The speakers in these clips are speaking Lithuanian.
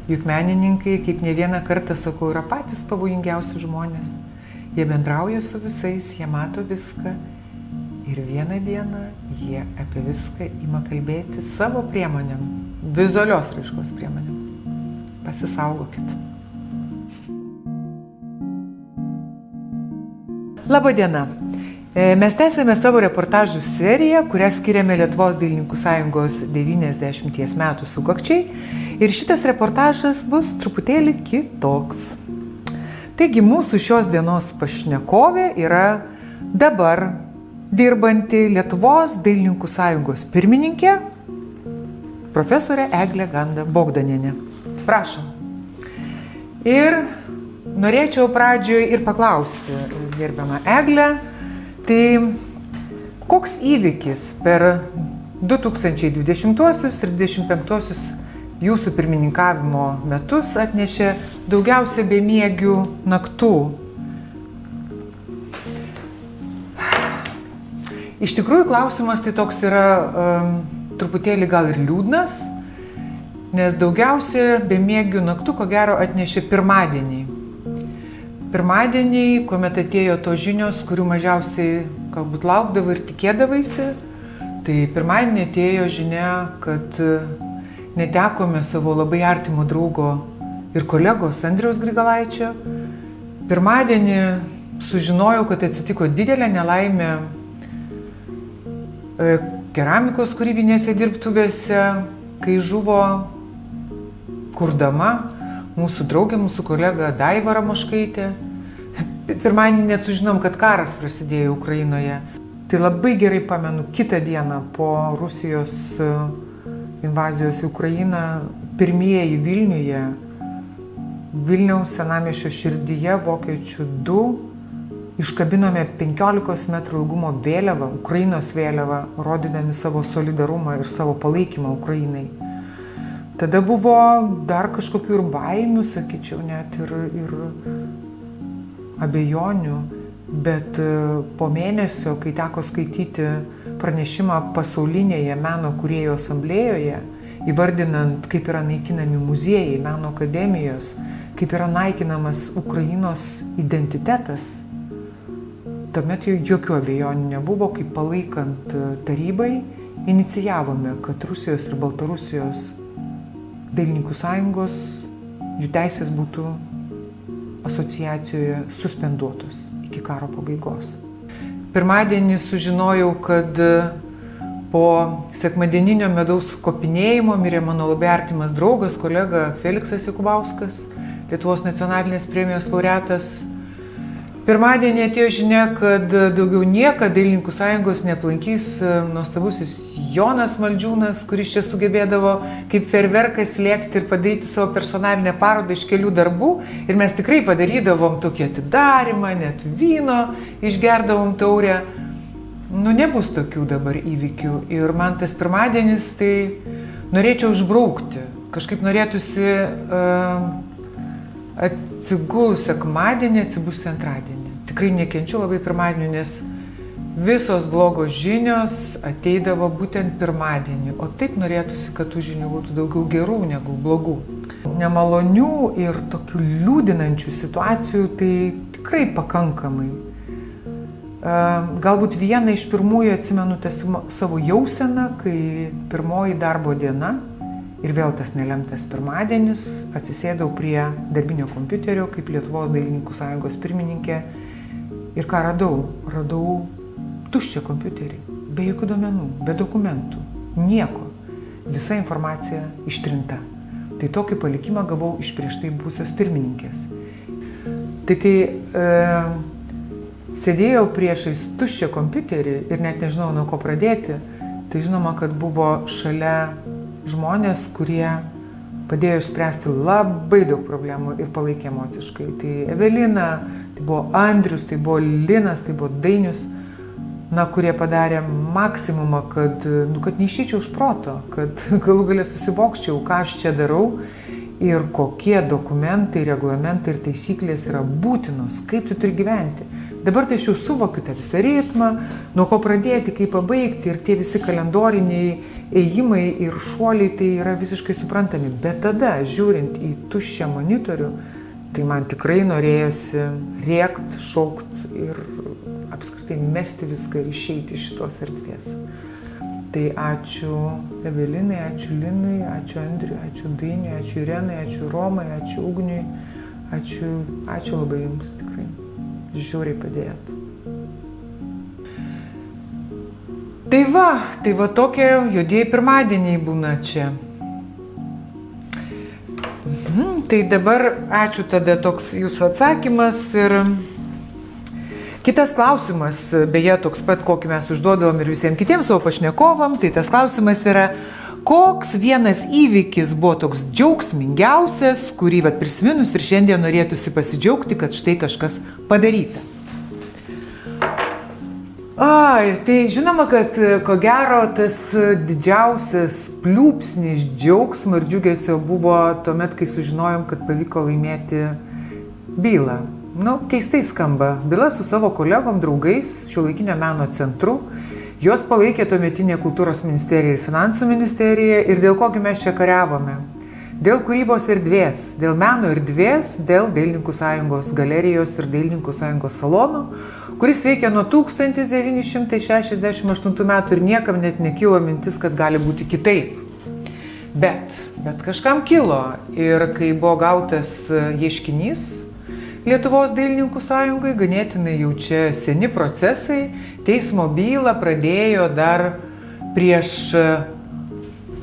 Juk menininkai, kaip ne vieną kartą sakau, yra patys pavojingiausi žmonės. Jie bendrauja su visais, jie mato viską ir vieną dieną jie apie viską ima kalbėti savo priemonėm, vizualios raiškos priemonėm. Pasisaugokit. Labadiena. Mes tęsėme savo reportažų seriją, kurią skiriame Lietuvos dailininkų sąjungos 90 metų sukakčiai. Ir šitas reportažas bus truputėlį kitoks. Taigi mūsų šios dienos pašnekovė yra dabar dirbanti Lietuvos dailininkų sąjungos pirmininkė, profesorė Eglė Ganda Bogdanienė. Prašom. Ir norėčiau pradžioje ir paklausti, gerbiamą Eglę, tai koks įvykis per 2020 ir 2025 jūsų pirmininkavimo metus atnešė daugiausia bemiegių naktų? Iš tikrųjų, klausimas tai toks yra truputėlį gal ir liūdnas, nes daugiausia bemiegių naktų, ko gero, atnešė pirmadienį. Pirmadienį, kuomet atėjo tos žinios, kurių mažiausiai galbūt laukdavo ir tikėdavaisi, tai pirmadienį atėjo žinia, kad netekome savo labai artimo draugo ir kolegos Andriaus Grigalaičio. Pirmadienį sužinojau, kad atsitiko didelė nelaimė keramikos kūrybinėse dirbtuvėse, kai žuvo kurdama mūsų draugė, mūsų kolega Daiva Ramoškaitė. Pirmadienį net sužinom, kad karas prasidėjo Ukrainoje. Tai labai gerai pamenu, kitą dieną po Rusijos invazijos į Ukrainą, pirmieji Vilniuje, Vilniaus senamiesčio širdyje, Vokiečių 2, iškabinome 15 metrų ilgumo vėliavą, Ukrainos vėliavą, rodydami savo solidarumą ir savo palaikymą Ukrainai. Tada buvo dar kažkokių ir baimių, sakyčiau, net ir abejonių, bet po mėnesio, kai teko skaityti pranešimą pasaulinėje meno kūrėjų asamblėjoje, įvardinant, kaip yra naikinami muziejai, meno akademijos, kaip yra naikinamas Ukrainos identitetas, tuomet jokių abejonių nebuvo, kaip palaikant tarybai inicijavome, kad Rusijos ir Baltarusijos dailininkų sąjungos, jų teisės būtų asociacijoje suspenduotos iki karo pabaigos. Pirmadienį sužinojau, kad po sekmadieninio medaus kopinėjimo mirė mano labai artimas draugas, kolega Feliksas Jakubauskas, Lietuvos nacionalinės premijos laureatas. Pirmadienį atėjo žinia, kad daugiau niekada dailininkų sąjungos neaplankys nuostabusis Jonas Maldžiūnas, kuris čia sugebėdavo kaip ferverkas lėkti ir padaryti savo personalinę parodą iš kelių darbų. Ir mes tikrai padarydavom tokį atidarymą, net vyno išgerdavom taurę. Nebus tokių dabar įvykių. Ir man tas pirmadienis, tai norėčiau išbraukti. Kažkaip norėtųsi atsigulus sekmadienį, atsibusti antradienį. Tikrai nekenčiu labai pirmadienį, nes visos blogos žinios ateidavo būtent pirmadienį, o taip norėtųsi, kad tų žinių būtų daugiau gerų negu blogų. Nemalonių ir tokių liūdinančių situacijų tai tikrai pakankamai. Galbūt vieną iš pirmųjų atsimenu savo jauseną, kai pirmoji darbo diena ir vėl tas nelemtas pirmadienis, atsisėdau prie darbinio kompiuterio kaip Lietuvos dailininkų sąjungos pirmininkė ir ką radau? Radau tuščią kompiuterį, be jokių duomenų, be dokumentų, nieko. Visa informacija ištrinta. Tai tokį palikimą gavau iš prieš tai buvusios pirmininkės. Tai kai sėdėjau priešais tuščią kompiuterį ir net nežinau, nuo ko pradėti, tai žinoma, kad buvo šalia žmonės, kurie padėjo išspręsti labai daug problemų ir palaikė emociškai. Tai Evelina, tai buvo Andrius, tai buvo Linas, tai buvo Dainius, kurie padarė maksimumą, kad neišeičiau iš proto, kad galų gale susivokčiau, ką aš čia darau ir kokie dokumentai, reglamentai ir taisyklės yra būtinos, kaip tu turi gyventi. Dabar tai aš jau suvokiu tą visą ritmą, nuo ko pradėti, kaip pabaigti ir tie visi kalendoriniai ėjimai ir šuoliai tai yra visiškai suprantami. Bet tada, žiūrint į tuščią monitorių, tai man tikrai norėjosi rėkt, šaukt ir apskritai mesti viską ir išeiti iš šitos erdvės. Tai ačiū Evelinai, ačiū Linui, ačiū Andriui, ačiū Dainiui, ačiū Irenai, ačiū Romai, ačiū Ugniui, ačiū labai jums tikrai. Žiūriai padėjot. Tai va tokie juodieji pirmadieniai būna čia. Tai dabar ačiū tada toks jūsų atsakymas ir kitas klausimas, beje, toks pat, kokį mes užduodavom ir visiems kitiems savo pašnekovam, tai tas klausimas yra, koks vienas įvykis buvo toks džiaugsmingiausias, kurį prisiminus ir šiandien norėtųsi pasidžiaugti, kad štai kažkas padaryta. Tai žinoma, kad ko gero tas didžiausias pliūpsnis džiaugsmo ir džiugesio buvo tuomet, kai sužinojom, kad pavyko laimėti bylą. Keistai skamba. Byla su savo kolegom, draugais, Šiuolaikinio meno centru. Jos palaikė tuometinė kultūros ministerija ir finansų ministerija. Ir dėl kogi mes čia kariavome? Dėl kūrybos erdvės, dėl meno erdvės, dėl Dailininkų sąjungos galerijos ir Dailininkų sąjungos salono, kuris veikia nuo 1968 metų ir niekam net nekilo mintis, kad gali būti kitaip. Bet kažkam kilo. Ir kai buvo gautas ieškinys Lietuvos Dailininkų sąjungai, ganėtinai jau čia seni procesai, teismo bylą pradėjo dar prieš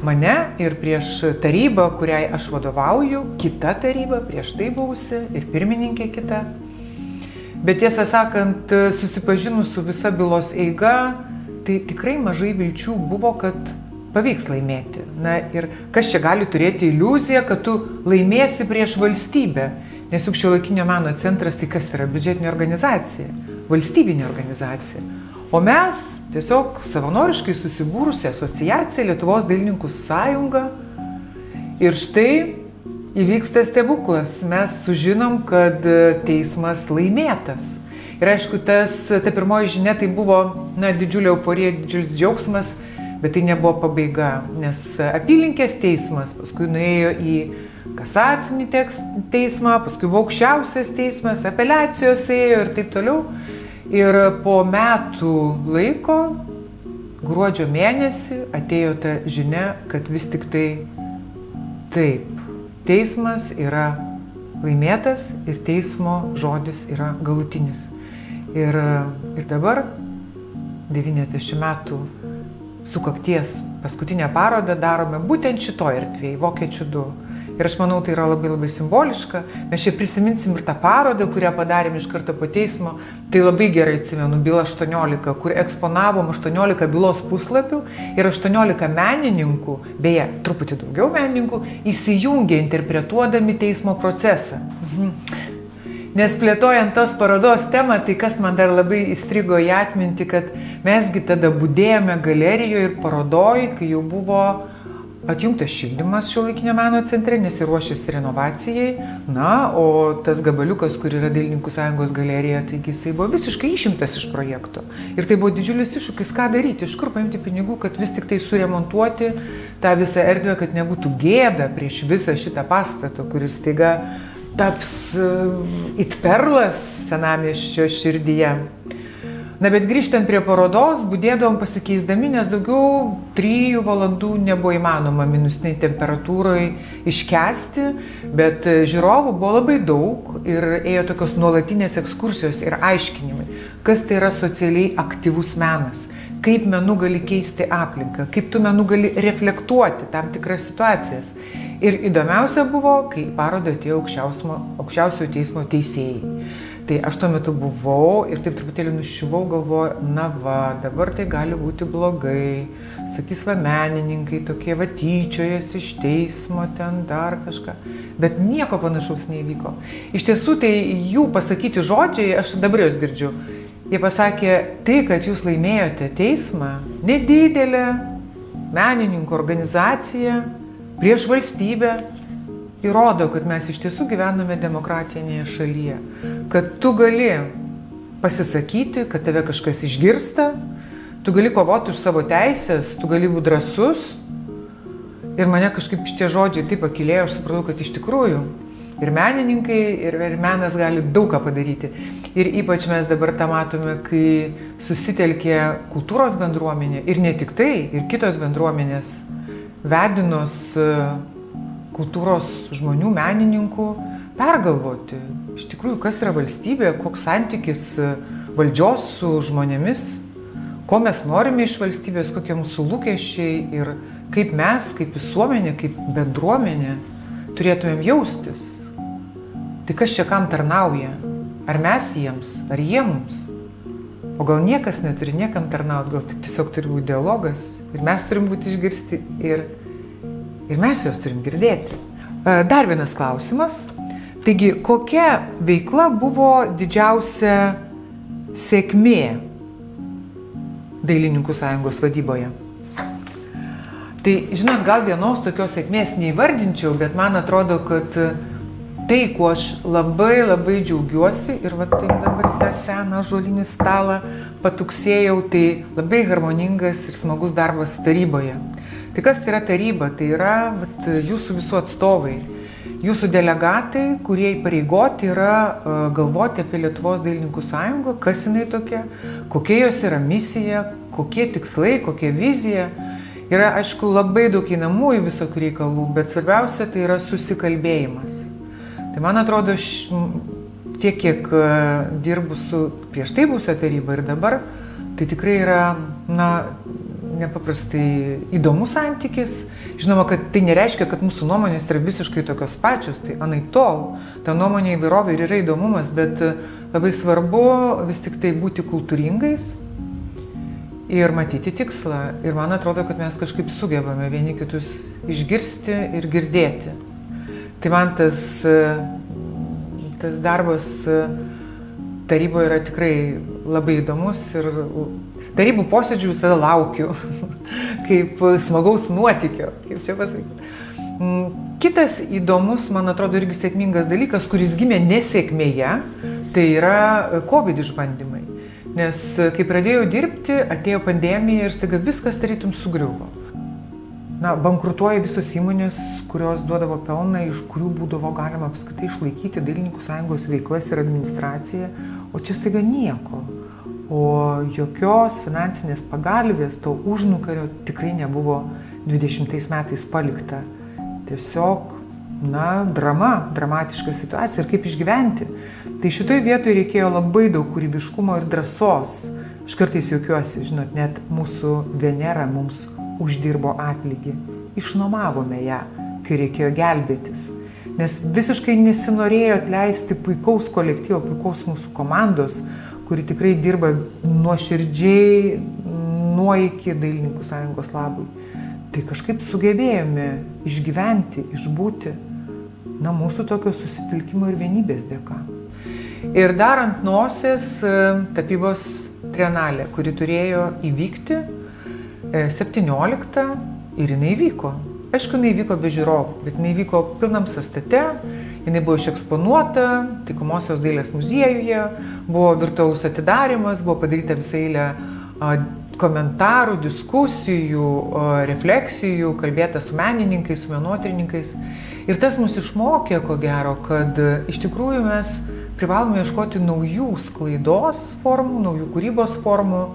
mane ir prieš tarybą, kuriai aš vadovauju, kita taryba, prieš tai buvusi ir pirmininkė kita. Bet tiesą sakant, susipažinus su visa bylos eiga, tai tikrai mažai vilčių buvo, kad pavyks laimėti. Ir kas čia gali turėti iliuziją, kad tu laimėsi prieš valstybę? Nes juk Šiuolaikinio meno centras tai kas yra? Biudžetinė organizacija, valstybinė organizacija. O mes tiesiog savanoriškai susibūrusi asociacija Lietuvos Dailininkų sąjunga. Ir štai įvyksta stebuklas. Mes sužinom, kad teismas laimėtas. Ir aišku, ta pirmoji žinia tai buvo didžiulė euforija, didžiulis džiaugsmas, bet tai nebuvo pabaiga. Nes apylinkės teismas paskui nuėjo į kasacinį teismą, paskui buvo aukščiausias teismas, apeliacijos ėjo ir taip toliau. Ir po metų laiko, gruodžio mėnesį, atėjo ta žinia, kad vis tik tai taip, teismas yra laimėtas ir teismo žodis yra galutinis. Ir dabar 90 metų sukakties paskutinę parodą darome būtent šitoj erdvėje, Vokiečių 2. Ir aš manau, tai yra labai labai simboliška. Mes čia prisiminsim ir tą parodą, kurią padarėm iš karto po teismo. Tai labai gerai atsimenu, byla 18, kur eksponavom 18 bylos puslapių ir 18 menininkų, beje, truputį daugiau menininkų, įsijungė interpretuodami teismo procesą. Nes plėtojant tos parodos temą, tai kas man dar labai įstrigo į atmintį, kad mesgi tada budėjome galerijoje ir parodoje, kai jau buvo atjungtas šildymas Šiuolaikinio meno centre, nes ir ruošėsi renovacijai. O tas gabaliukas, kur yra Dailininkų sąjungos galerija, taigi jisai buvo visiškai išimtas iš projekto. Ir tai buvo didžiulis iššūkis, ką daryti, iš kur paimti pinigų, kad vis tik tai suremontuoti tą visą erdvę, kad nebūtų gėda prieš visą šitą pastatą, kuris staiga taps it perlas senamiesčio širdyje. Bet grįžtant prie parodos, budėdavom pasikeisdami, nes daugiau 3 valandų nebuvo įmanoma minusiniai temperatūrai iškęsti, bet žiūrovų buvo labai daug ir ėjo tokios nuolatinės ekskursijos ir aiškinimai, kas tai yra socialiai aktyvus menas, kaip menu gali keisti aplinką, kaip tu menu gali reflektuoti tam tikras situacijas. Ir įdomiausia buvo, kai parodo atėjo aukščiausiojo teismo teisėjai. Tai aš tuo metu buvau ir taip truputėlį nuščiuvau, galvoju, dabar tai gali būti blogai. Sakys, menininkai tokie tyčiojasi iš teismo, ten dar kažką. Bet nieko panašaus neįvyko. Iš tiesų, tai jų pasakyti žodžiai, aš dabar juos girdžiu. Jie pasakė, tai, kad jūs laimėjote teismą, nedidelė menininkų organizacija prieš valstybę, įrodo, kad mes iš tiesų gyvename demokratinėje šalyje, kad tu gali pasisakyti, kad tave kažkas išgirsta, tu gali kovoti už savo teisės, tu gali būti drąsus. Ir mane kažkaip šitie žodžiai taip pakilėjo, aš supratau, kad iš tikrųjų ir menininkai, ir menas gali daug ką padaryti. Ir ypač mes dabar tą matome, kai susitelkė kultūros bendruomenė, ir ne tik tai, ir kitos bendruomenės, vedinos kultūros žmonių, menininkų, pergalvoti, iš tikrųjų, kas yra valstybė, koks santykis valdžios su žmonėmis, ko mes norime iš valstybės, kokie mūsų lūkesčiai ir kaip mes, kaip visuomenė, kaip bendruomenė turėtumėm jaustis. Tai kas čia kam tarnauja? Ar mes jiems, ar jie mums? O gal niekas neturi niekam tarnauti, gal tiesiog turi būti dialogas ir mes turim būti išgirsti ir mes juos turim girdėti. Dar vienas klausimas. Taigi, kokia veikla buvo didžiausia sėkmė Dailininkų sąjungos vadyboje? Tai, žinot, gal vienos tokios sėkmės neįvardinčiau, bet man atrodo, kad tai, kuo aš labai džiaugiuosi ir va taip dabar tą seną ąžuolinį stalą patuksėjau, tai labai harmoningas ir smagus darbas taryboje. Tai kas tai yra taryba? Tai yra jūsų visų atstovai, jūsų delegatai, kurie įpareigoti yra galvoti apie Lietuvos Dailininkų sąjungą, kas jinai tokia, kokia jos yra misija, kokie tikslai, kokia vizija. Yra, aišku, labai daug einamųjų visokių reikalų, bet svarbiausia tai yra susikalbėjimas. Tai man atrodo, tiek kiek dirbu su prieš tai buvusia taryba ir dabar, tai tikrai yra, nepaprastai įdomus santykis. Žinoma, kad tai nereiškia, kad mūsų nuomonės yra visiškai tokios pačios, tai anaiptol, ta nuomonė įvairovė ir yra įdomumas, bet labai svarbu vis tik tai būti kultūringais ir matyti tikslą. Ir man atrodo, kad mes kažkaip sugebame vieni kitus išgirsti ir girdėti. Tai man tas darbas taryboje yra tikrai labai įdomus ir tarybų posėdžių visada laukiu, kaip smagaus nuotykio, kaip čia pasakyti. Kitas įdomus, man atrodo, irgi sėkmingas dalykas, kuris gimė nesėkmėje, tai yra COVID išbandymai. Nes kai pradėjau dirbti, atėjo pandemija ir staiga viskas tarytum sugriuvo. Bankrutuoja visos įmonės, kurios duodavo pelną, iš kurių būdavo galima apskritai išlaikyti Dailininkų sąjungos veiklas ir administraciją, o čia staiga nieko. O jokios finansinės pagalbės, to užnugario tikrai nebuvo 20 metais palikta. Tiesiog, dramatiška situacija ir kaip išgyventi. Tai šitoj vietoje reikėjo labai daug kūrybiškumo ir drąsos. Aš kartais juokiuosi, žinot, net mūsų Venera mums uždirbo atlygį. Išnuomavome ją, kai reikėjo gelbėtis. Nes visiškai nesinorėjo atleisti puikaus kolektyvo, puikaus mūsų komandos, kuri tikrai dirba nuoširdžiai nuo iki Dailininkų sąjungos labui. Tai kažkaip sugebėjome išgyventi, išbūti, mūsų tokio susitelkimo ir vienybės dėka. Ir dar ant nosies tapybos trienalė, kuri turėjo įvykti 17 ir jinai vyko. Aišku, jinai vyko be žiūrovų, bet jinai vyko pilnam sąstate, jinai buvo išeksponuota Taikomosios dailės muziejuje, buvo virtualus atidarymas, buvo padaryta visa eilė komentarų, diskusijų, refleksijų, kalbėta su menininkais, su menotyrininkais. Ir tas mus išmokė, ko gero, kad iš tikrųjų mes privalome ieškoti naujų sklaidos formų, naujų kūrybos formų.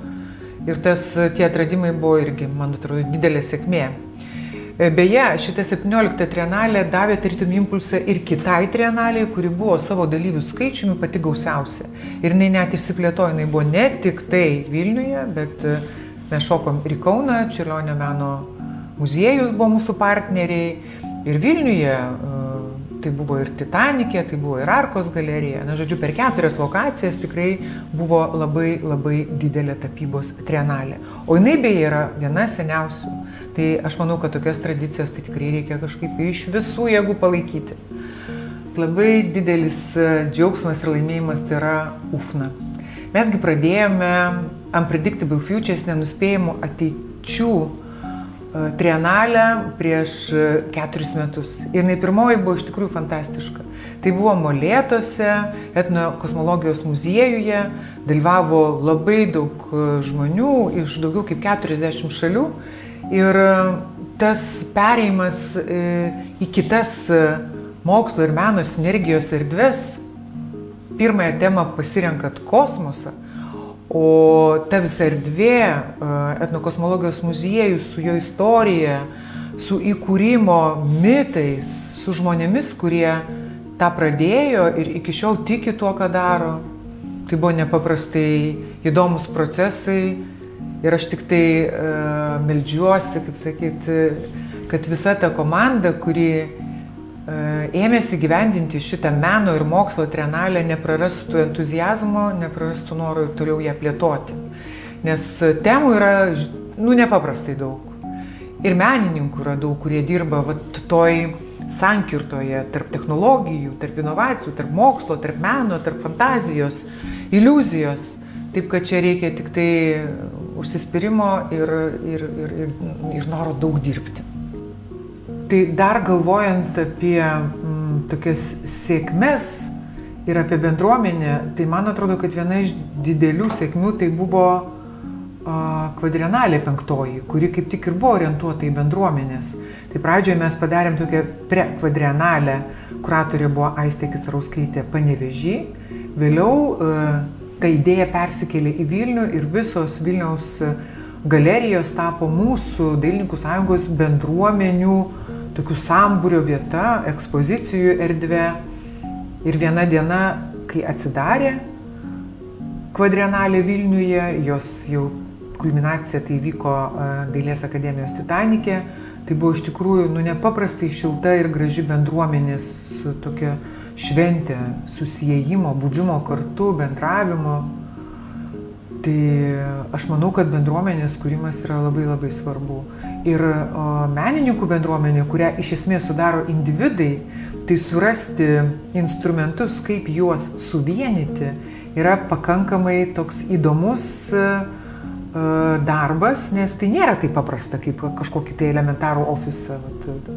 Ir tie atradimai buvo irgi, man atrodo, didelė sėkmė. Beje, šitą 17 trienalę davė tarytum impulsą ir kitai trienalei, kuri buvo savo dalyvių skaičiumi pati gausiausia. Ir jinai net išsiplėtojo, jinai buvo ne tik tai Vilniuje, bet mes šokom ir į Kauną, Čiurlionio meno muziejus buvo mūsų partneriai. Ir Vilniuje tai buvo ir Titanikė, tai buvo ir Arkos galerija. Žodžiu, per 4 lokacijas tikrai buvo labai didelė tapybos trienalė. O jinai beje yra viena seniausių. Tai aš manau, kad tokias tradicijas tai tikrai reikia kažkaip iš visų jėgų palaikyti. Labai didelis džiaugsmas ir laimėjimas tai yra UFNA. Mesgi pradėjome Unpredictable Futures, nenuspėjamų ateičių trienalę prieš 4 metus. Ir jinai pirmoji buvo iš tikrųjų fantastiška. Tai buvo Molėtuose, etnokosmologijos muziejuje, dalyvavo labai daug žmonių iš daugiau kaip 40 šalių. Ir tas perėjimas į kitas mokslo ir meno sinergijos erdves, pirmąją temą pasirenkat kosmosą, o ta visa erdvė, etnokosmologijos muziejus su jo istorija, su įkūrimo mitais, su žmonėmis, kurie tą pradėjo ir iki šiol tiki tuo, ką daro. Tai buvo nepaprastai įdomus procesai ir aš tik tai meldžiuosi, kaip sakyti, kad visa ta komanda, kuri ėmėsi gyvendinti šitą meno ir mokslo trienalę, neprarastų entuziazmo, neprarastų noro ir toliau ją plėtoti. Nes temų yra, nepaprastai daug. Ir menininkų yra daug, kurie dirba toj sankirtoje tarp technologijų, tarp inovacijų, tarp mokslo, tarp meno, tarp fantazijos, iliuzijos. Taip, kad čia reikia tik tai užsispyrimo ir noro daug dirbti. Tai dar galvojant apie tokias sėkmes ir apie bendruomenę, tai man atrodo, kad viena iš didelių sėkmių tai buvo kvadrienalė 5, kuri kaip tik ir buvo orientuota į bendruomenės. Tai pradžioje mes padarėm tokią pre-kvadrienalę, kuratorė buvo Aistė Kisarauskaitė Panevėžy. Vėliau ta idėja persikėlė į Vilnių ir visos Vilniaus galerijos tapo mūsų Dailininkų sąjungos bendruomenių tokių sambūrio vieta, ekspozicijų erdvė. Ir viena diena, kai atsidarė kvadrienalė Vilniuje, jos jau kulminacija tai vyko Dailės akademijos Titanike, tai buvo iš tikrųjų nepaprastai šilta ir graži bendruomenės tokia šventė, susiejimo, buvimo kartu, bendravimo. Tai aš manau, kad bendruomenės kūrimas yra labai labai svarbu. Ir menininkų bendruomenė, kurią iš esmės sudaro individai, tai surasti instrumentus, kaip juos suvienyti, yra pakankamai toks įdomus darbas, nes tai nėra taip paprasta kaip kažkokį tai elementarų ofisą.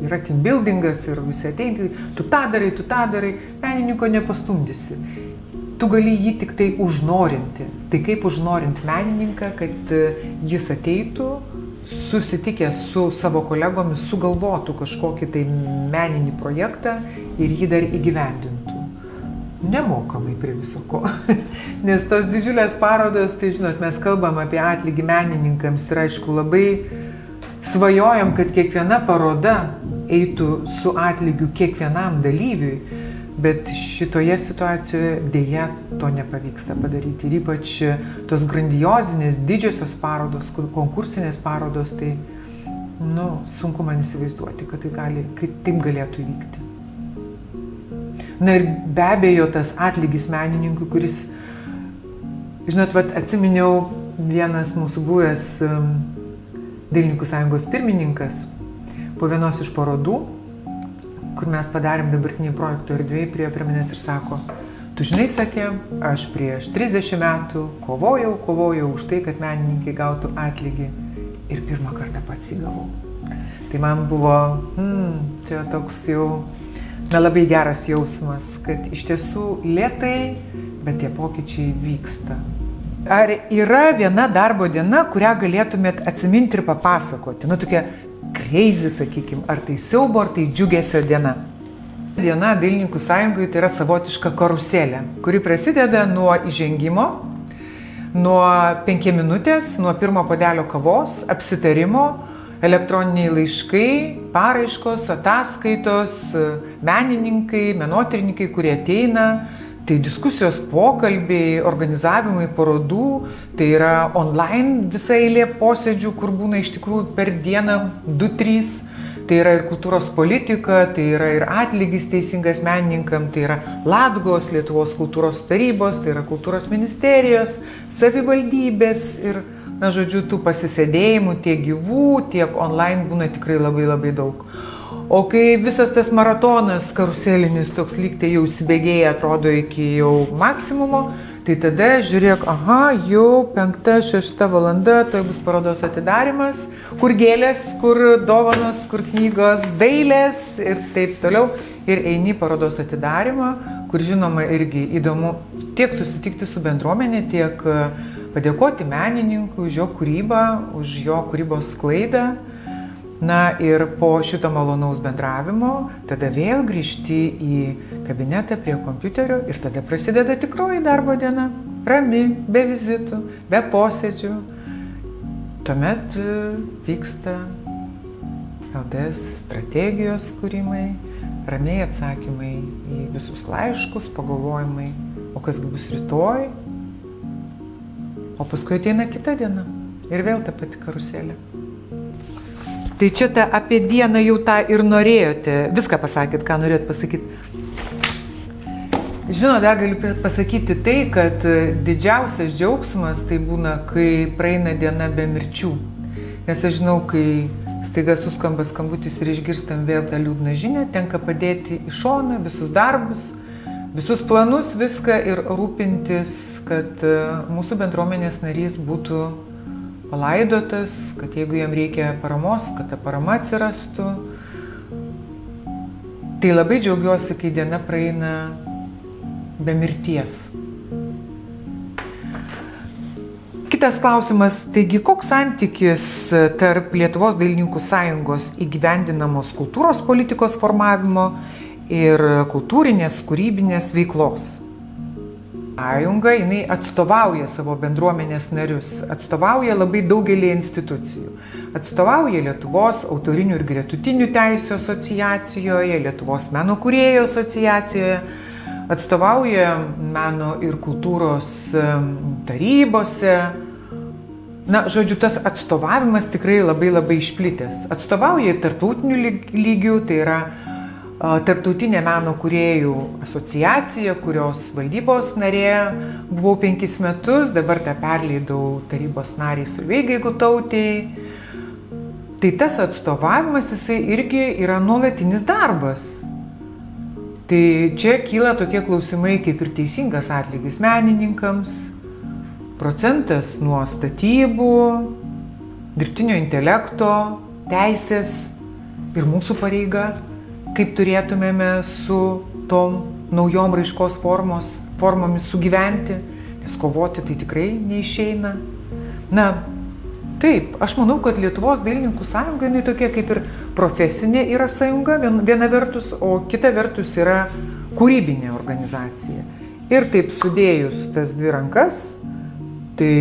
Yra team buildingas ir visi ateina, tu tą darai, menininko nepastumdysi. Tu gali jį tik tai užnorinti. Tai kaip užnorinti menininką, kad jis ateitų, susitikęs su savo kolegomis, sugalvotų kažkokį tai meninį projektą ir jį dar įgyvendintų. Nemokamai prie viso ko. Nes tos didžiulės parodos, tai žinot, mes kalbam apie atlygį menininkams ir aišku labai svajojam, kad kiekviena paroda eitų su atlygiu kiekvienam dalyviui, bet šitoje situacijoje dėja to nepavyksta padaryti. Ir ypač tos grandiozinės, didžiosios parodos, konkursinės parodos, tai sunku man įsivaizduoti, kad taip galėtų įvykti. Na ir be abejo tas atlygis menininkui, kuris, žinot, atsiminiau vienas mūsų buvęs Dailininkų sąjungos pirmininkas po vienos iš parodų, kur mes padarėm dabartinį projekto erdvėj, prie manęs ir sako, tu žinai, sakė, aš prieš 30 metų kovojau už tai, kad menininkai gautų atlygį ir pirmą kartą pats įgavau. Tai man buvo, čia toks jau labai geras jausmas, kad iš tiesų lėtai, bet tie pokyčiai vyksta. Ar yra viena darbo diena, kurią galėtumėt atsiminti ir papasakoti? Tokia crazy, sakykime, ar tai siaubo, ar tai džiugesio diena. Diena Dailininkų sąjungoje tai yra savotiška karuselė, kuri prasideda nuo įžengimo, nuo 5 minutės, nuo pirmo puodelio kavos, apsitarimo, elektroniniai laiškai, paraiškos, ataskaitos, menininkai, menotyrininkai, kurie ateina, tai diskusijos, pokalbiai, organizavimai parodų, tai yra online visa eilė posėdžių, kur būna iš tikrųjų per dieną 2-3, tai yra ir kultūros politika, tai yra ir atlygis teisingas menininkam, tai yra Latgos, Lietuvos kultūros tarybos, tai yra kultūros ministerijos, savivaldybės ir žodžiu, tų pasisėdėjimų tiek gyvų, tiek online būna tikrai labai labai daug. O kai visas tas maratonas karuselinis toks lyg tai jau įsibėgėja, atrodo iki jau maksimumo, Tai tada žiūrėk, jau 5-6 valanda, toj bus parodos atidarimas, kur gėlės, kur dovanos, kur knygos, dailės ir taip toliau. Ir eini parodos atidarimą, kur žinoma irgi įdomu tiek susitikti su bendruomenė, tiek padėkoti menininkui už jo kūrybą, už jo kūrybos sklaidą. Na ir po šito malonaus bendravimo tada vėl grįžti į kabinetą prie kompiuterio ir tada prasideda tikroji darbo diena. Rami, be vizitų, be posėdžių. Tuomet vyksta LDS strategijos kūrimai, ramiai atsakymai į visus laiškus, pagalvojimai, o kasgi bus rytoj, o paskui ateina kita diena ir vėl ta pati karuselė. Tai čia apie dieną jau tą ir norėjote, viską pasakėt, ką norėjot pasakyti. Žinot, dar galiu pasakyti tai, kad didžiausias džiaugsmas tai būna, kai praeina diena be mirčių. Nes aš žinau, kai staiga suskamba skambutis ir išgirstam vėl tą liūdną žinią, tenka padėti į šoną visus darbus, visus planus, viską ir rūpintis, kad mūsų bendruomenės narys būtų palaidotas, kad jeigu jam reikia paramos, kad ta parama atsirastų. Tai labai džiaugiuosi, kai diena praeina be mirties. Kitas klausimas, taigi koks santykis tarp Lietuvos dailininkų sąjungos įgyvendinamos kultūros politikos formavimo ir kultūrinės, kūrybinės veiklos? Sąjunga, jinai atstovauja savo bendruomenės narius, atstovauja labai daugelį institucijų. Atstovauja Lietuvos autorinių ir gretutinių teisių asociacijoje, Lietuvos meno kūrėjų asociacijoje, atstovauja meno ir kultūros tarybose. Na, žodžiu, tas atstovavimas tikrai labai išplitęs. Atstovauja tarptautinių lygių, tai yra Tarptautinė meno kūrėjų asociacija, kurios valdybos narė buvau 5 metus, dabar tą perleidau tarybos nariai Solveigai Gutautei. Tai tas atstovavimas, jisai irgi yra nuolatinis darbas. Tai čia kyla tokie klausimai kaip ir teisingas atlygis menininkams, procentas nuo statybų, dirbtinio intelekto, teisės ir mūsų pareiga, kaip turėtumėme su tom naujom raiškos formomis sugyventi, nes kovoti tai tikrai neišeina. Na, taip, aš manau, kad Lietuvos dailininkų sąjunga, jinai tokia kaip ir profesinė yra sąjunga, viena vertus, o kita vertus yra kūrybinė organizacija. Ir taip sudėjus tas dvi rankas, tai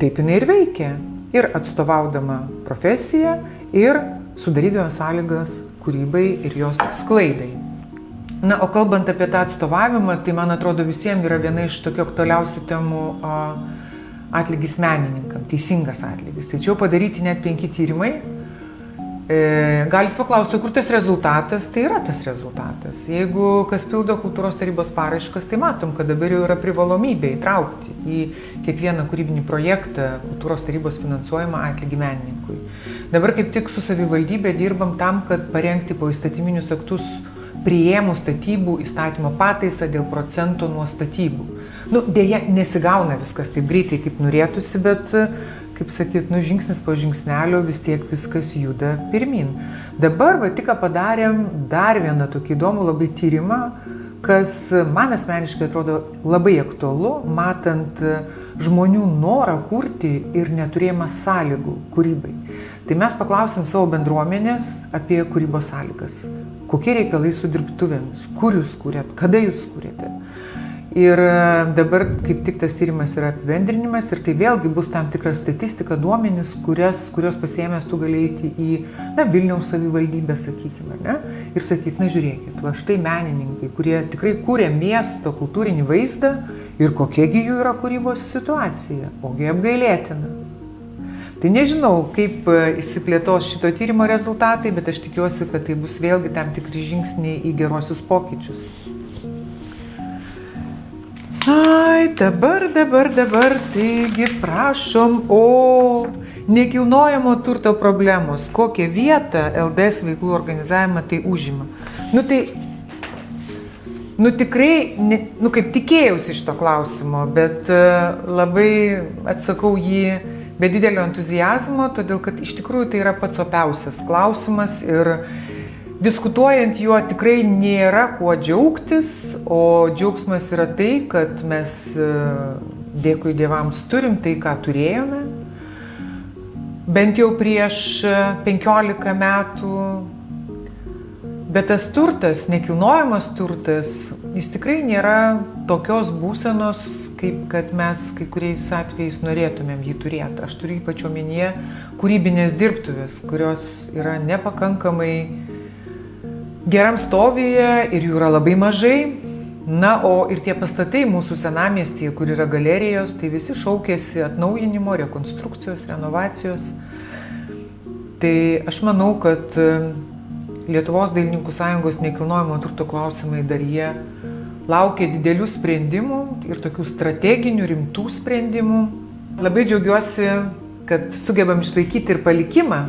taip jinai ir veikia. Ir atstovaudama profesiją, ir sudarydama sąlygas kūrybai ir jos sklaidai. Na, o kalbant apie tą atstovavimą, tai man atrodo visiems yra viena iš tokių aktualiausių temų atlygis menininkam, teisingas atlygis. Tai čia jau padaryti net 5 tyrimai. Galite paklausti, kur tas rezultatas? Tai yra tas rezultatas. Jeigu kas pildo kultūros tarybos paraiškas, tai matom, kad dabar jau yra privalomybė įtraukti į kiekvieną kūrybinį projektą kultūros tarybos finansuojamą atlygį menininkui. Dabar kaip tik su savivaldybė dirbam tam, kad parengti poįstatyminius aktus priėmus statybų įstatymo pataisą dėl procento nuo statybų. Deja, nesigauna viskas taip greitai, kaip norėtųsi, bet, kaip sakyt, žingsnis po žingsnelio vis tiek viskas juda pirmin. Dabar tik padarėm dar vieną tokį įdomų labai tyrimą, kas man asmeniškai atrodo labai aktualu, matant žmonių norą kurti ir neturėjimą sąlygų kūrybai. Tai mes paklausim savo bendruomenės apie kūrybos sąlygas. Kokie reikalai su dirbtuvėmis, kur jūs kūrėt, kada jūs kūrėte. Ir dabar kaip tik tas tyrimas yra apibendrinimas ir tai vėlgi bus tam tikra statistika, duomenys, kurios pasiėmęs tu gali eiti į Vilniaus savivaldybę, sakykime, ne? Ir sakyti, žiūrėkit, va štai menininkai, kurie tikrai kūrė miesto kultūrinį vaizdą ir kokiegi jų yra kūrybos situacija, ogi apgailėtina. Tai nežinau, kaip išsiplėtos šito tyrimo rezultatai, bet aš tikiuosi, kad tai bus vėlgi tam tikri žingsniai į gerosius pokyčius. Dabar, taigi prašom, nekilnojamo turto problemos, kokią vietą LDS veiklų organizavimą tai užima. Tai tikrai, kaip tikėjausi šito klausimo, bet labai atsakau jį be didelio entuziazmo, todėl kad iš tikrųjų tai yra pats opiausias klausimas ir diskutuojant juo tikrai nėra kuo džiaugtis, o džiaugsmas yra tai, kad mes, dėkui Dievams, turim tai, ką turėjome. Bent jau prieš 15 metų. Bet tas turtas, nekilnojamas turtas, jis tikrai nėra tokios būsenos, kaip kad mes kai kuriais atvejais norėtumėm jį turėti. Aš turiu ypač omenyje kūrybinės dirbtuvės, kurios yra nepakankamai geram stovyje ir jų yra labai mažai. Na, o ir tie pastatai mūsų senamiestyje, kur yra galerijos, tai visi šaukėsi atnaujinimo, rekonstrukcijos, renovacijos. Tai aš manau, kad Lietuvos dailininkų sąjungos nekilnojamo turto klausimai dar jie laukia didelių sprendimų ir tokių strateginių, rimtų sprendimų. Labai džiaugiuosi, kad sugebam išlaikyti ir palikimą.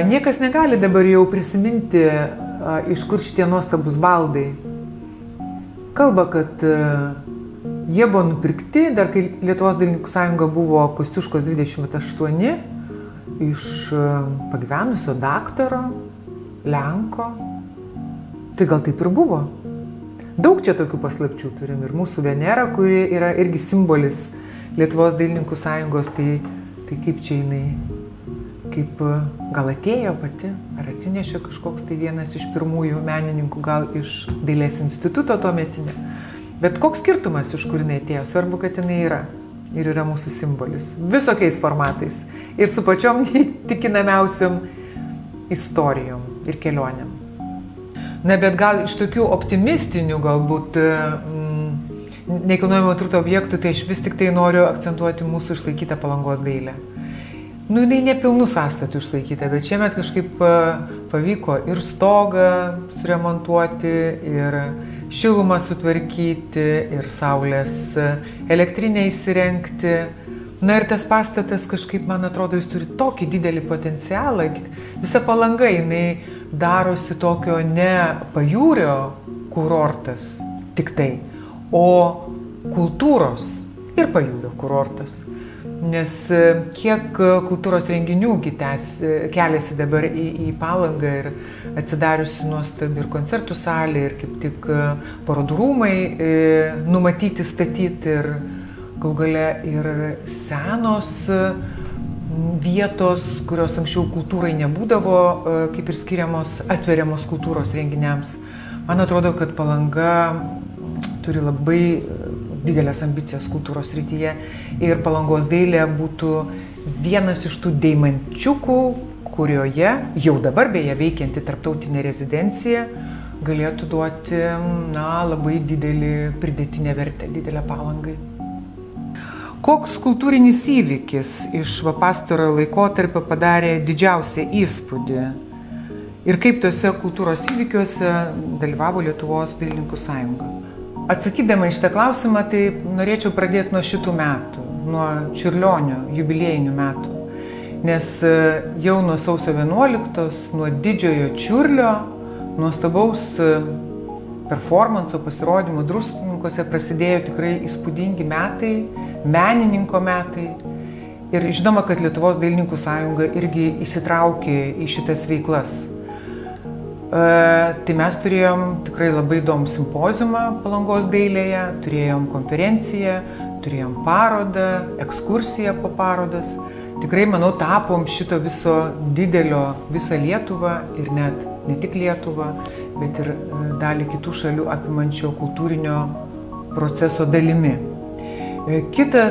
Niekas negali dabar jau prisiminti, iš kur šitie nuostabus baldai. Kalba, kad jie buvo nupirkti, dar kai Lietuvos dailininkų sąjunga buvo Kosciuškos 28, iš pagyvenusio daktaro, lenko. Tai gal taip ir buvo. Daug čia tokių paslapčių turim. Ir mūsų Venera, kuri yra irgi simbolis Lietuvos dailininkų sąjungos, tai kaip čia jinai, kaip gal atėjo pati, ar atsinešė kažkoks tai vienas iš pirmųjų menininkų, gal iš dailės instituto tuometinė. Bet koks skirtumas, iš kur jinai atėjo? Svarbu, kad jinai yra. Ir yra mūsų simbolis. Visokiais formatais. Ir su pačiom tikinamiausiom istorijom ir kelionėm. Na, bet gal iš tokių optimistinių galbūt nekilnojamo turto objektų, tai aš vis tik tai noriu akcentuoti mūsų išlaikytą Palangos dailę. Jinai nepilnų sąstatų išlaikyta, bet šiemet kažkaip pavyko ir stogą suremontuoti, ir šilumą sutvarkyti, ir saulės elektrinę įsirengti. Na ir tas pastatas kažkaip, man atrodo, jis turi tokį didelį potencialą. Visa Palanga, jinai darosi tokio ne pajūrio kurortas tik tai, o kultūros ir pajūrio kurortas. Nes kiek kultūros renginių keliasi dabar į Palangą ir atsidariusi nuostabi ir koncertų salė, ir kaip tik parodų rūmai numatyti statyti, ir galų gale ir senos vietos, kurios anksčiau kultūrai nebūdavo, kaip ir skiriamos, atveriamos kultūros renginiams. Man atrodo, kad Palanga turi labai didelės ambicijas kultūros srityje ir Palangos dailė būtų vienas iš tų deimančiukų, kurioje jau dabar beje veikianti tarptautinė rezidencija galėtų duoti labai didelį pridėtinę vertę, didelę Palangai. Koks kultūrinis įvykis iš pastarojo laikotarpio padarė didžiausią įspūdį ir kaip tuose kultūros įvykiuose dalyvavo Lietuvos dailininkų sąjunga? Atsakydama į šitą klausimą, tai norėčiau pradėti nuo šitų metų, nuo Čiurlionio jubiliejinių metų. Nes jau nuo sausio 11, nuo didžiojo Čiurlio, nuostabaus performanso pasirodymo Druskininkuose prasidėjo tikrai įspūdingi metai, menininko metai. Ir žinoma, kad Lietuvos dailininkų sąjunga irgi įsitraukė į šitas veiklas. Tai mes turėjom tikrai labai įdomų simpoziumą Palangos dailėje, turėjom konferenciją, turėjom parodą, ekskursiją po parodas. Tikrai, manau, tapom šito viso didelio visą Lietuvą ir net ne tik Lietuvą, bet ir dalį kitų šalių apimančio kultūrinio proceso dalimi. Kita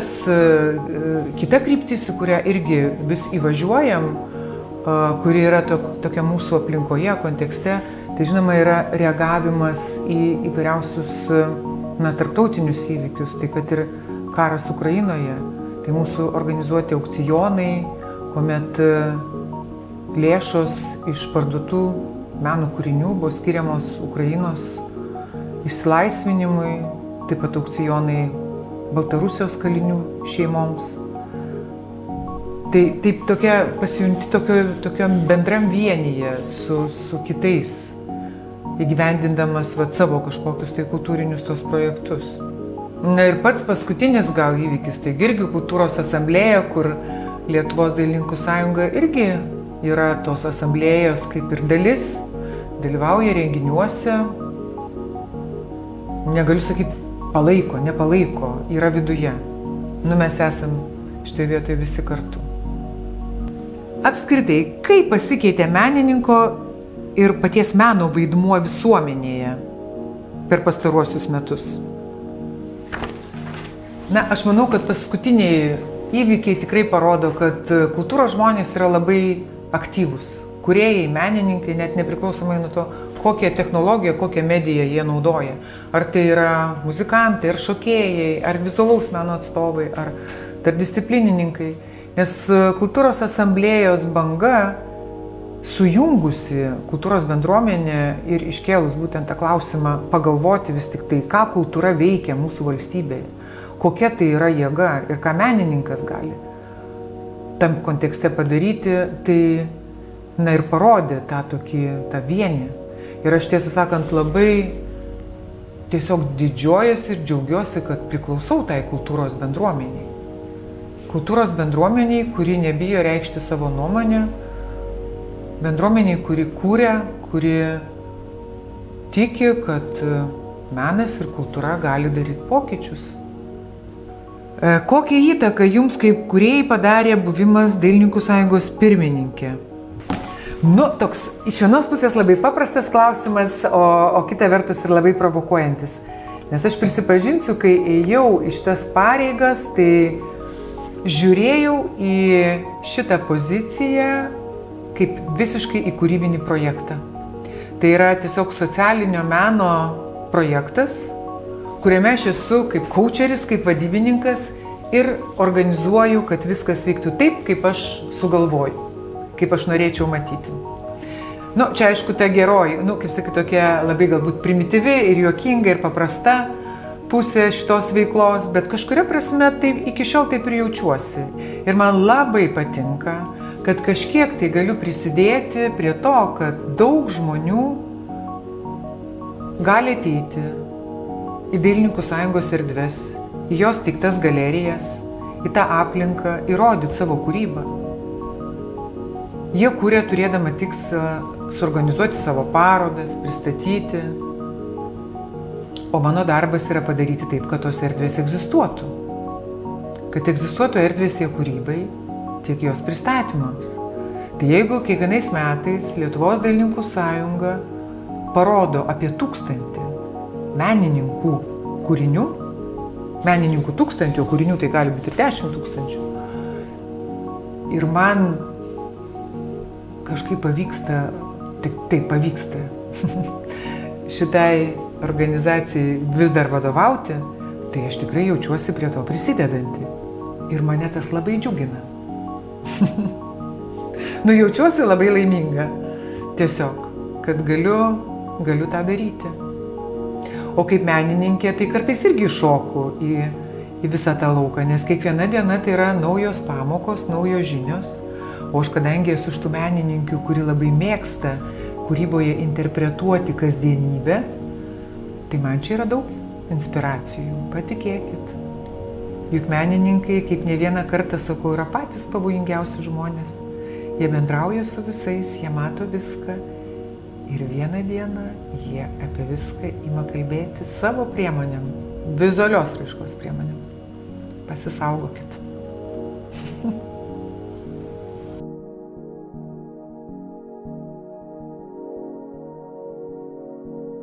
kryptis, į kurią irgi vis įvažiuojam, kuri yra tokia mūsų aplinkoje, kontekste, tai žinoma yra reagavimas į įvairiausius tarptautinius įvykius, tai kad ir karas Ukrainoje, tai mūsų organizuoti aukcionai, kuomet lėšos iš parduotų meno kūrinių buvo skiriamos Ukrainos išsilaisvinimui, taip pat aukcionai Baltarusijos kalinių šeimoms. Tai taip pasijunti tokiam bendram vienyje su kitais įgyvendindamas savo kažkokius tai kultūrinius tos projektus. Na ir pats paskutinis gal įvykis, tai irgi kultūros asamblėja, kur Lietuvos dailininkų sąjunga irgi yra tos asamblėjos kaip ir dalis, dalyvauja renginiuose, negaliu sakyti palaiko, nepalaiko, yra viduje. Mes esam šitoje vietoje visi kartu. Apskritai, kaip pasikeitė menininko ir paties meno vaidmuo visuomenėje per pastaruosius metus? Aš manau, kad paskutiniai įvykiai tikrai parodo, kad kultūros žmonės yra labai aktyvūs. Kūrėjai, menininkai, net nepriklausomai nuo to, kokią technologiją, kokią mediją jie naudoja. Ar tai yra muzikantai, ar šokėjai, ar vizualaus meno atstovai, ar tarpdisciplinininkai. Nes kultūros asamblėjos banga, sujungusi kultūros bendruomenę ir iškėlus būtent tą klausimą, pagalvoti vis tik tai, ką kultūra veikia mūsų valstybėje, kokia tai yra jėga ir ką menininkas gali tam kontekste padaryti, tai ir parodė tą vienį. Ir aš tiesą sakant labai tiesiog didžiuojuosi ir džiaugiuosi, kad priklausau tai kultūros bendruomeniai. Kultūros bendruomeniai, kuri nebijo reikšti savo nuomonę, bendruomeniai, kuri kūrė, kuri tiki, kad menas ir kultūra gali daryti pokyčius. Kokią įtaką jums kaip kūrėjai padarė buvimas Dailininkų sąjungos pirmininkė? Toks iš vienos pusės labai paprastas klausimas, o kita vertus ir labai provokuojantis. Nes aš prisipažinsiu, kai ėjau į šitas pareigas, tai žiūrėjau į šitą poziciją kaip visiškai į kūrybinį projektą. Tai yra tiesiog socialinio meno projektas, kuriame aš esu kaip coacheris, kaip vadybininkas ir organizuoju, kad viskas vyktų taip, kaip aš sugalvoju, kaip aš norėčiau matyti. Čia aišku ta geroji, kaip sakyti, tokia labai galbūt primityvi ir juokinga ir paprasta pusė šitos veiklos, bet kažkuria prasme tai iki šiol taip ir jaučiuosi. Ir man labai patinka, kad kažkiek tai galiu prisidėti prie to, kad daug žmonių gali ateiti į Dailininkų sąjungos erdves, į jos teiktas galerijas, į tą aplinką ir rodyti savo kūrybą. Jie kūrė turėdama tikslą suorganizuoti savo parodas, pristatyti. O mano darbas yra padaryti taip, kad tos erdvės egzistuotų. Kad egzistuotų erdvės tiek kūrybai, tiek jos pristatymams. Tai jeigu kiekvienais metais Lietuvos Dailininkų sąjunga parodo apie 1000 menininkų kūrinių, menininkų 1000, o kūrinių tai gali būti ir 10 000. Ir man kažkaip pavyksta, taip pavyksta šitai organizacijai vis dar vadovauti, tai aš tikrai jaučiuosi prie to prisidedanti. Ir mane tas labai džiugina. Jaučiuosi labai laiminga. Tiesiog, kad galiu tą daryti. O kaip menininkė, tai kartais irgi šoku į visą tą lauką, nes kiekviena diena tai yra naujos pamokos, naujos žinios. O aš kadangi esu iš tų menininkių, kuri labai mėgsta kūryboje interpretuoti kasdienybę, tai man čia yra daug inspiracijų, patikėkit. Juk menininkai, kaip ne vieną kartą sakau, yra patys pavojingiausi žmonės. Jie bendrauja su visais, jie mato viską ir vieną dieną jie apie viską ima kalbėti savo priemonėm, vizualios raiškos priemonėm. Pasisaugokit.